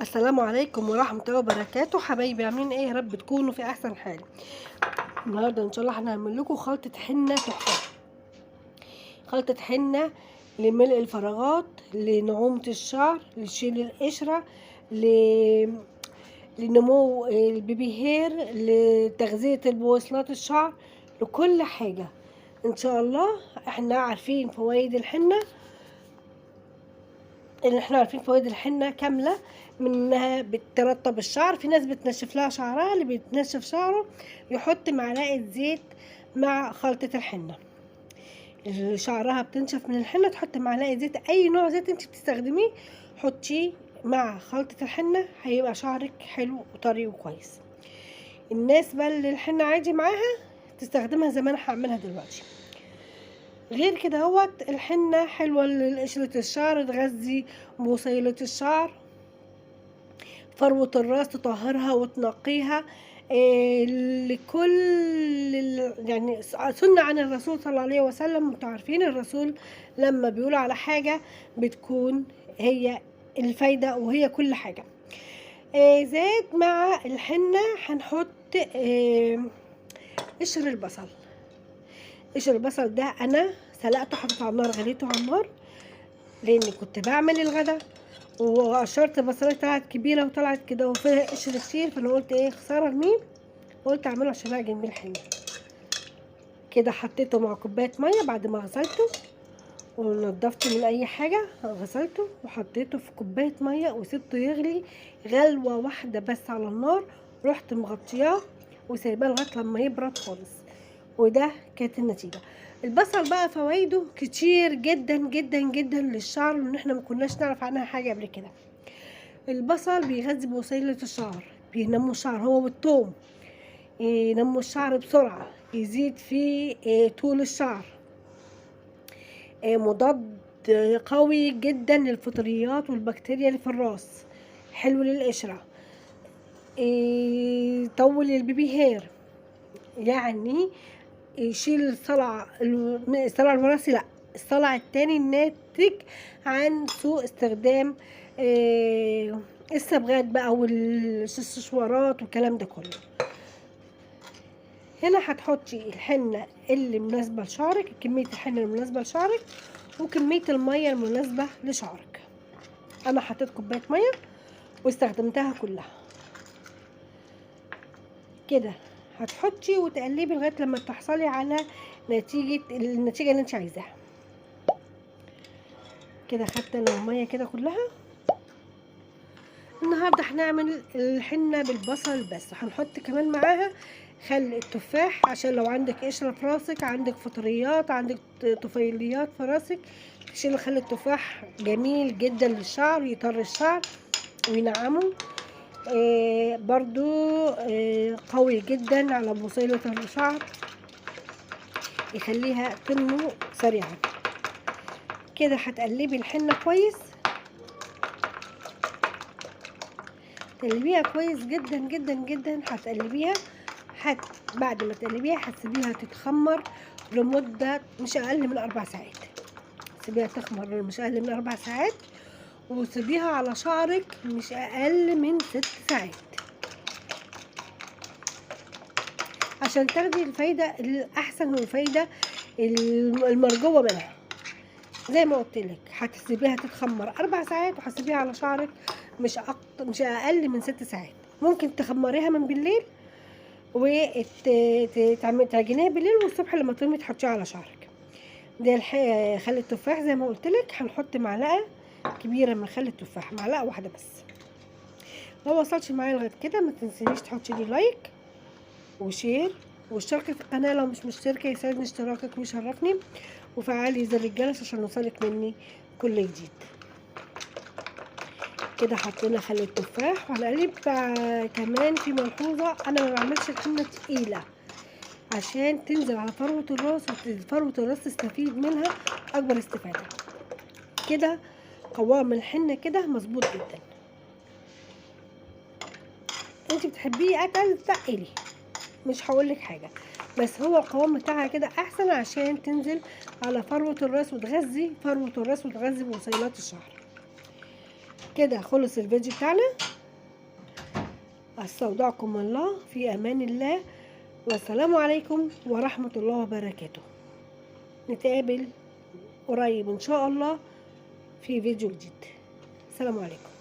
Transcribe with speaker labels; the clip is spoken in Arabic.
Speaker 1: السلام عليكم ورحمة الله وبركاته. حبايبي عاملين ايه؟ يا رب تكونوا في احسن حال. النهارده ان شاء الله هنعمل لكم خلطة حنة تحفة. خلطة حنة لملء الفراغات، لنعومة الشعر، لشيل القشرة، ل... لنمو البيبي هير، لتغذية البويصلات الشعر، لكل حاجة ان شاء الله. احنا عارفين فوائد الحنة، ان احنا عارفين فوائد الحنة كاملة، من انها بترطب الشعر. في ناس بتنشف لها شعرها، اللي بيتنشف شعره يحط معلقة زيت مع خلطة الحنة. اللي شعرها بتنشف من الحنة تحط معلقة زيت، اي نوع زيت انت بتستخدميه حطيه مع خلطة الحنة، هيبقى شعرك حلو وطري وكويس. الناس بقى اللي الحنة عادي معاها تستخدمها زي ما انا هعملها دلوقتي. غير كده الحنة حلوة لقشرة الشعر، تغذي بصيلة الشعر، فروة الراس تطهرها وتنقيها. لكل يعني سنة عن الرسول صلى الله عليه وسلم. انتوا عارفين الرسول لما بيقول على حاجة بتكون هي الفايدة وهي كل حاجة. زاد مع الحنة هنحط قشر البصل. قشر البصل ده انا سلقته، حطيته على النار، غليته على النار لاني كنت بعمل الغدا، وقشرت بصلايه طلعت كبيره وطلعت كده وفيها قشر كتير، فانا قلت ايه خساره ارميه، قلت اعمله عشان اعجن بيه الحنه. كده حطيته مع كوبايه ميه بعد ما غسلته ونضفته من اي حاجه، غسلته وحطيته في كوبايه ميه وسبته يغلي غلوه واحده بس على النار. رحت مغطياه وسايباه لغايه لما يبرد خالص، وده كانت النتيجه. البصل بقى فوائده كتير جدا جدا جدا للشعر، وان احنا ما كناش نعرف عنها حاجه قبل كده. البصل بيغذي بوصيلة الشعر، بينمو الشعر هو والثوم، ينمو الشعر بسرعة، يزيد في طول الشعر، مضاد قوي جدا للفطريات والبكتيريا اللي في الراس، حلو للقشرة، يطول البيبي هير، يعني يشيل الصلع الوراثي، لا الصلع التاني الناتج عن سوء استخدام الصبغات بقى والاكسسوارات والكلام ده كله. هنا هتحطي الحنة اللي مناسبة لشعرك، كمية الحنة المناسبة لشعرك وكمية المية المناسبة لشعرك. انا حطيت كوباية مية واستخدمتها كلها. كده هتحطي وتقلبي لغاية لما تحصلي على النتيجة اللي انت عايزاها. كده خدت انا المية كده كلها. النهارده هنعمل الحنة بالبصل بس، هنحط كمان معاها خل التفاح، عشان لو عندك قشرة في راسك، عندك فطريات، عندك طفيليات في راسك، تشيل خل التفاح. جميل جدا للشعر، يطر الشعر وينعمه. برضو قوي جدا على بصيلة الشعر، يخليها تنمو سريعا. كده هتقلبي الحنة كويس، تقلبيها كويس جدا جدا جدا. هتقلبيها بعد ما تقلبيها هتسيبيها تتخمر لمدة مش أقل من 4 ساعات. سيبيها تخمر مش أقل من 4 ساعات، وسيبيها على شعرك مش أقل من 6 ساعات عشان تاخدي الفايدة الأحسن والفايدة المرجوة منها. زي ما قلت لك هتسيبيها تتخمر 4 ساعات، وهتسيبيها على شعرك مش أقل من 6 ساعات. ممكن تخمريها من بالليل وتعجنيها بالليل، والصبح لما تقومي تحطيها على شعرك. ده خل التفاح زي ما قلت لك، هنحط معلقه كبيره من خل التفاح، معلقه واحده بس. لو وصلتش معايا لغايه كده ما تنسيش تحطي لي لايك وشير واشتركي في القناه لو مش مشتركه، يسعدني اشتراكك ويشرفني، وفعلي زر الجرس عشان يوصلك مني كل جديد. كده حطينا خل التفاح وهنقلب. كمان في ملحوظه، انا ما بعملش الحنه تقيله عشان تنزل على فروة الراس، وفروة الراس تستفيد منها اكبر استفادة. كده قوام الحنة كده مظبوط جدا. انت بتحبيه اتقل تقلي، مش هقولك حاجة، بس هو القوام بتاعها كده احسن عشان تنزل على فروة الراس وتغذي فروة الراس وتغذي بوصيلات الشعر. كده خلص الفيديو بتاعنا. استودعكم الله في امان الله، والسلام عليكم ورحمة الله وبركاته. نتقابل قريب ان شاء الله في فيديو جديد. السلام عليكم.